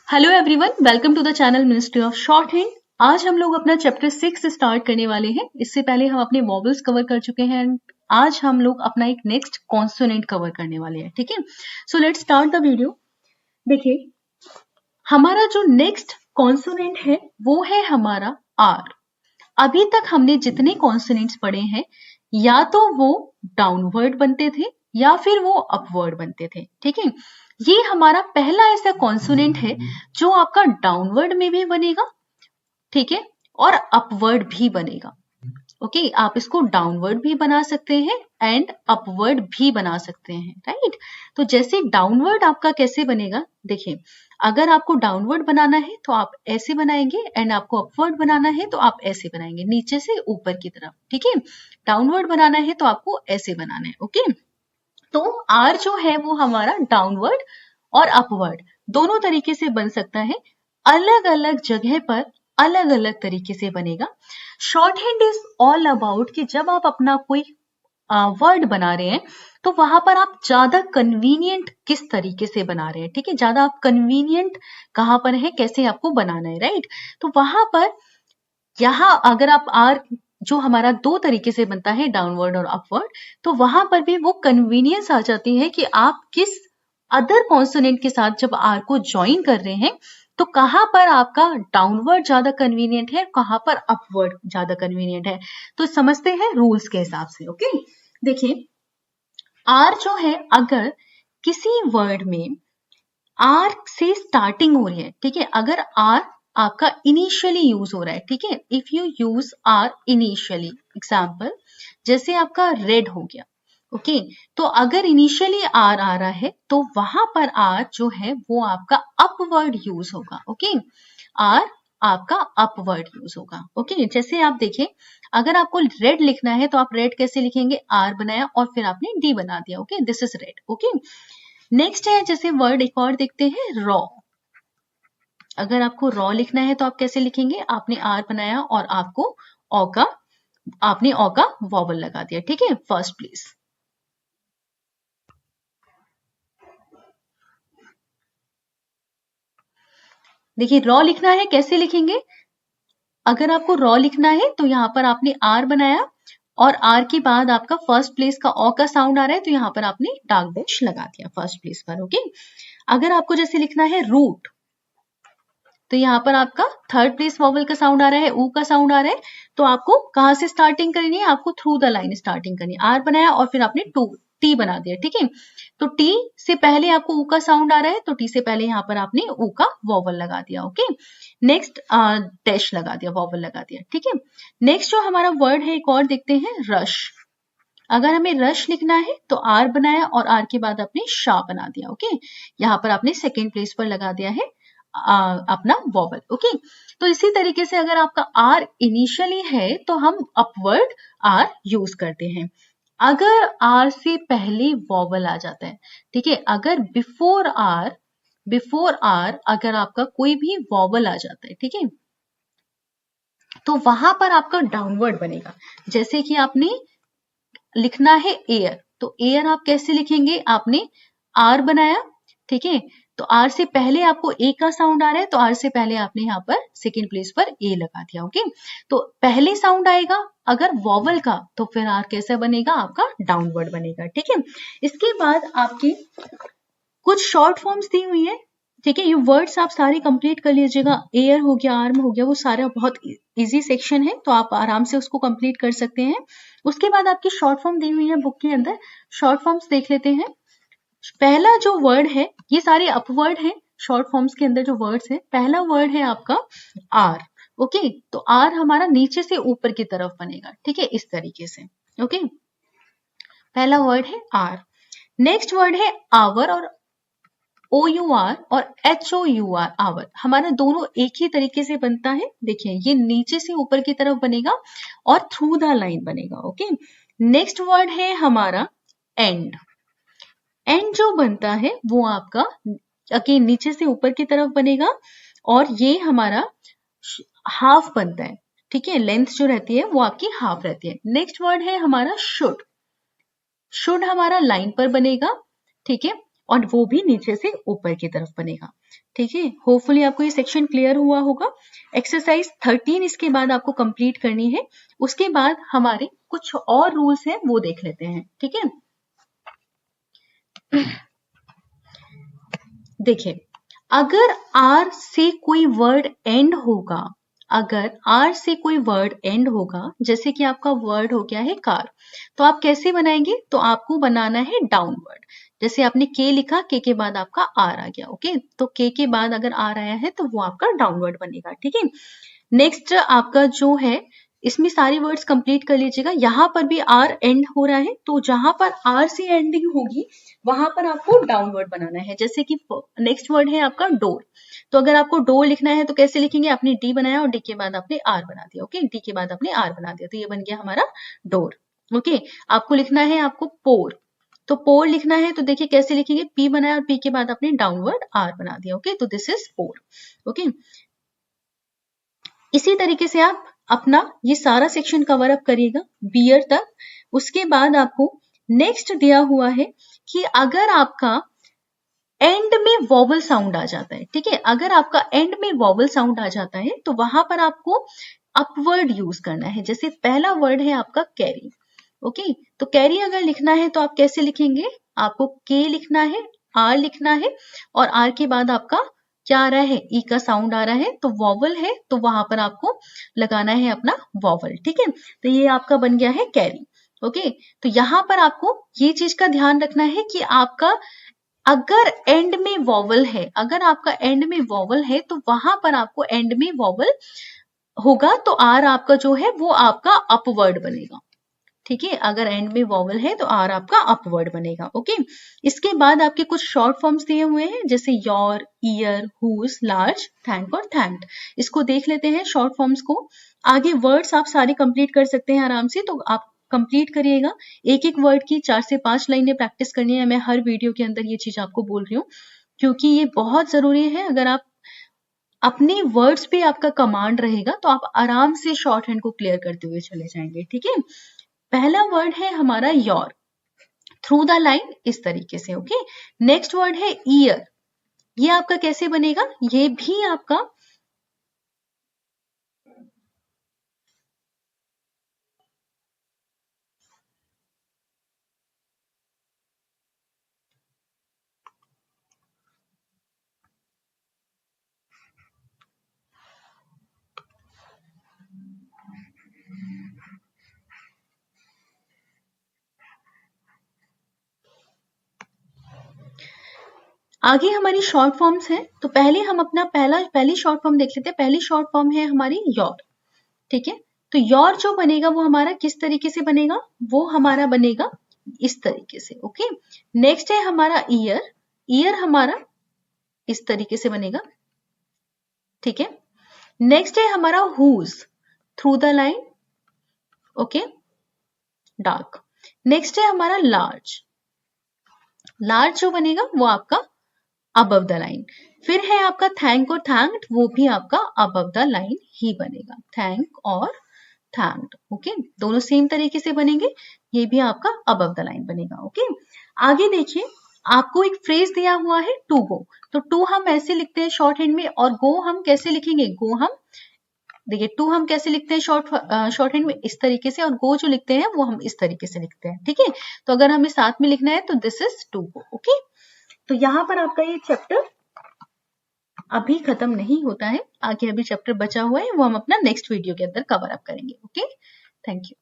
Hello everyone, welcome to the channel ministry of shorthand. आज हम लोग अपना चैप्टर 6 स्टार्ट करने वाले हैं। इससे पहले हम अपने वॉवल्स कवर कर चुके हैं एंड आज हम लोग अपना एक नेक्स्ट कॉन्सोनेंट कवर करने वाले हैं। ठीक है, so let's start the video. देखिए, हमारा जो नेक्स्ट कॉन्सोनेंट है वो है हमारा आर। अभी तक हमने जितने कॉन्सोनेंट्स पढ़े हैं या तो वो डाउनवर्ड बनते थे या फिर वो अपवर्ड बनते थे। ठीक है, ये हमारा पहला ऐसा कॉन्सोनेंट है जो आपका डाउनवर्ड में भी बनेगा, ठीक है, और अपवर्ड भी बनेगा। ओके, आप इसको डाउनवर्ड भी बना सकते हैं एंड अपवर्ड भी बना सकते हैं, राइट। तो जैसे डाउनवर्ड आपका कैसे बनेगा, देखिए, अगर आपको डाउनवर्ड बनाना है तो आप ऐसे बनाएंगे एंड आपको अपवर्ड बनाना है तो आप ऐसे बनाएंगे, नीचे से ऊपर की तरफ। ठीक है, डाउनवर्ड बनाना है तो आपको ऐसे बनाना है। ओके, तो आर जो है वो हमारा डाउनवर्ड और अपवर्ड दोनों तरीके से बन सकता है, अलग अलग जगह पर अलग अलग तरीके से बनेगा। Short hand is all about कि जब आप अपना कोई वर्ड बना रहे हैं तो वहां पर आप ज्यादा कन्वीनियंट किस तरीके से बना रहे हैं। ठीक है, ज्यादा आप कन्वीनियंट कहां पर है, कैसे आपको बनाना है, राइट। तो वहां पर यहाँ अगर आप आर जो हमारा दो तरीके से बनता है, डाउनवर्ड और अपवर्ड, तो वहां पर भी वो कन्वीनियंस आ जाती है कि आप किस अदर कॉन्सोनेंट के साथ जब आर को ज्वाइन कर रहे हैं तो कहां पर आपका डाउनवर्ड ज्यादा कन्वीनियंट है, कहां पर अपवर्ड ज्यादा कन्वीनियंट है। तो समझते हैं रूल्स के हिसाब से। ओके, देखिए, आर जो है, अगर किसी वर्ड में आर से स्टार्टिंग हो रही है, ठीक है, अगर आर आपका इनिशियली यूज हो रहा है, ठीक है, if you use R initially, example जैसे आपका रेड हो गया। ओके, तो अगर इनिशियली आर आ रहा है तो वहां पर आर जो है वो आपका अपवर्ड यूज होगा। ओके, आर आपका अपवर्ड यूज होगा। ओके, जैसे आप देखें, अगर आपको रेड लिखना है तो आप रेड कैसे लिखेंगे, आर बनाया और फिर आपने डी बना दिया। Okay, this is red. Okay, next है, जैसे वर्ड एक और देखते हैं, रॉ। अगर आपको रॉ लिखना है तो आप कैसे लिखेंगे, आपने आर बनाया और आपने ऑ का वॉवल लगा दिया। ठीक है, फर्स्ट प्लेस। देखिए, रॉ लिखना है, कैसे लिखेंगे, अगर आपको रॉ लिखना है तो यहां पर आपने आर बनाया और आर के बाद आपका फर्स्ट प्लेस का ऑ का साउंड आ रहा है तो यहां पर आपने डार्क डैश लगा दिया फर्स्ट प्लेस पर। ओके, अगर आपको जैसे लिखना है रूट तो यहाँ पर आपका थर्ड प्लेस वॉवल का साउंड आ रहा है, ऊ का साउंड आ रहा है, तो आपको कहां से स्टार्टिंग करनी है, आपको थ्रू द लाइन स्टार्टिंग करनी है। आर बनाया और फिर आपने टी बना दिया। ठीक है, तो टी से पहले आपको ऊ का साउंड आ रहा है तो टी से पहले यहाँ पर आपने ऊ का वॉवल लगा दिया। ओके, नेक्स्ट डैश लगा दिया, वॉवल लगा दिया। ठीक है, नेक्स्ट जो हमारा वर्ड है एक और देखते हैं, रश। अगर हमें रश लिखना है तो आर बनाया और आर के बाद आपने शाह बना दिया। ओके, यहाँ पर आपने सेकेंड प्लेस पर लगा दिया है अपना वॉवल। ओके, तो इसी तरीके से अगर आपका आर इनिशियली है तो हम अपवर्ड आर यूज करते हैं। अगर आर से पहले वॉवल आ जाता है, ठीक है, अगर बिफोर आर अगर आपका कोई भी वॉवल आ जाता है, ठीक है, तो वहां पर आपका डाउनवर्ड बनेगा। जैसे कि आपने लिखना है एयर, तो एयर आप कैसे लिखेंगे, आपने आर बनाया, ठीक है, तो आर से पहले आपको ए का साउंड आ रहा है तो आर से पहले आपने यहाँ पर सेकेंड प्लेस पर ए लगा दिया। ओके, तो पहले साउंड आएगा अगर वॉवल का तो फिर आर कैसा बनेगा, आपका डाउनवर्ड बनेगा। ठीक है, इसके बाद आपकी कुछ शॉर्ट फॉर्म्स दी हुई है। ठीक है, ये वर्ड्स आप सारे कंप्लीट कर लीजिएगा, एयर हो गया, आर्म हो गया, वो सारा बहुत इजी सेक्शन है तो आप आराम से उसको कंप्लीट कर सकते हैं। उसके बाद आपकी शॉर्ट फॉर्म दी हुई है बुक के अंदर, शॉर्ट फॉर्म्स देख लेते हैं। पहला जो वर्ड है, ये सारे अपवर्ड है शॉर्ट फॉर्म्स के अंदर जो वर्ड्स है, पहला वर्ड है आपका आर। ओके, तो आर हमारा नीचे से ऊपर की तरफ बनेगा। ठीक है, इस तरीके से। ओके, पहला वर्ड है आर। नेक्स्ट वर्ड है आवर, और OUR और HOUR, आवर, हमारा दोनों एक ही तरीके से बनता है। देखिए, ये नीचे से ऊपर की तरफ बनेगा और थ्रू द लाइन बनेगा। ओके, नेक्स्ट वर्ड है हमारा एंड। एंड जो बनता है वो आपका अगेन नीचे से ऊपर की तरफ बनेगा और ये हमारा हाफ बनता है। ठीक है, लेंथ जो रहती है वो आपकी हाफ रहती है। नेक्स्ट वर्ड है हमारा शुड। शुड हमारा लाइन पर बनेगा। ठीक है, और वो भी नीचे से ऊपर की तरफ बनेगा। ठीक है, होपफुली आपको ये सेक्शन क्लियर हुआ होगा। एक्सरसाइज 13 इसके बाद आपको कंप्लीट करनी है। उसके बाद हमारे कुछ और रूल्स हैं वो देख लेते हैं। ठीक है, देखिए, अगर आर से कोई वर्ड एंड होगा, अगर आर से कोई वर्ड एंड होगा, जैसे कि आपका वर्ड हो गया है कार, तो आप कैसे बनाएंगे? तो आपको बनाना है डाउनवर्ड। जैसे आपने के लिखा, के के बाद आपका आर आ गया। ओके, तो के बाद अगर आर आया है तो वो आपका डाउनवर्ड बनेगा। ठीक है, नेक्स्ट आपका जो है, इसमें सारी वर्ड्स कंप्लीट कर लीजिएगा। यहां पर भी आर एंड हो रहा है, तो जहां पर आर से एंडिंग होगी वहां पर आपको डाउनवर्ड बनाना है। जैसे कि नेक्स्ट वर्ड है आपका डोर, तो अगर आपको डोर लिखना है तो कैसे लिखेंगे? आपने डी बनाया और डी के बाद आपने आर बना दिया। ओके, डी के बाद आपने आर बना दिया, तो ये बन गया हमारा डोर। ओके, आपको लिखना है आपको पोर, तो पोर लिखना है तो देखिए कैसे लिखेंगे? पी बनाया और पी के बाद आपने डाउनवर्ड आर बना दिया। ओके, तो दिस इज पोर। ओके, इसी तरीके से आप अपना ये सारा सेक्शन कवर अप करिएगा बियर तक। उसके बाद आपको नेक्स्ट दिया हुआ है कि अगर आपका एंड में वॉवल साउंड आ जाता है, ठीक है, अगर आपका एंड में वॉवल साउंड आ जाता है तो वहां पर आपको अपवर्ड यूज करना है। जैसे पहला वर्ड है आपका कैरी। ओके, तो कैरी अगर लिखना है तो आप कैसे लिखेंगे? आपको के लिखना है, आर लिखना है, और आर के बाद आपका क्या आ रहा है? ई का साउंड आ रहा है, तो वॉवल है, तो वहां पर आपको लगाना है अपना वॉवल। ठीक है, तो ये आपका बन गया है कैरी। ओके, तो यहां पर आपको ये चीज का ध्यान रखना है कि आपका अगर एंड में वॉवल है, अगर आपका एंड में वॉवल है तो वहां पर आपको एंड में वॉवल होगा तो आर आपका जो है वो आपका अपवर्ड बनेगा। ठीक है, अगर एंड में वॉवल है तो आर आपका अपवर्ड बनेगा। ओके, इसके बाद आपके कुछ शॉर्ट फॉर्म्स दिए हुए हैं, जैसे your, year, whose, large, thank और थैंक्ड। इसको देख लेते हैं शॉर्ट फॉर्म्स को। आगे वर्ड्स आप सारे कंप्लीट कर सकते हैं आराम से, तो आप कंप्लीट करिएगा। एक एक वर्ड की 4 से 5 लाइनें प्रैक्टिस करनी है। मैं हर वीडियो के अंदर ये चीज आपको बोल रही हूँ क्योंकि ये बहुत जरूरी है। अगर आप अपने वर्ड्स पे आपका कमांड रहेगा तो आप आराम से शॉर्ट हैंड को क्लियर करते हुए चले जाएंगे। ठीक है, पहला वर्ड है हमारा योर, थ्रू द लाइन, इस तरीके से। ओके, नेक्स्ट वर्ड है ईयर, ये आपका कैसे बनेगा? ये भी आपका आगे हमारी शॉर्ट फॉर्म्स है, तो पहले हम अपना पहली शॉर्ट फॉर्म देख लेते हैं। पहली शॉर्ट फॉर्म है हमारी योर। ठीक है, तो योर जो बनेगा वो हमारा किस तरीके से बनेगा? वो हमारा बनेगा इस तरीके से। ओके, नेक्स्ट है हमारा ईयर, ईयर हमारा इस तरीके से बनेगा। ठीक है, नेक्स्ट है हमारा whose, through the line, okay, dark. Next है हमारा लार्ज, लार्ज जो बनेगा वो आपका अबव द लाइन। फिर है आपका थैंक और थैंक्ड, वो भी आपका अबव द लाइन ही बनेगा। थैंक और थैंक्ड, ओके, दोनों सेम तरीके से बनेंगे। ये भी आपका अबव द लाइन बनेगा। ओके, आगे देखिए, आपको एक फ्रेज दिया हुआ है टू गो, तो टू हम ऐसे लिखते हैं शॉर्ट हैंड में, और गो हम कैसे लिखेंगे? गो हम देखिए, टू हम कैसे लिखते हैं शॉर्ट हैंड में? इस तरीके से, और गो जो लिखते हैं वो हम इस तरीके से लिखते हैं। ठीक है, तो अगर हमें साथ में लिखना है तो this is to go. Okay, तो यहाँ पर आपका ये चैप्टर अभी खत्म नहीं होता है, आगे अभी चैप्टर बचा हुआ है, वो हम अपना नेक्स्ट वीडियो के अंदर कवर अप करेंगे। Okay, thank you.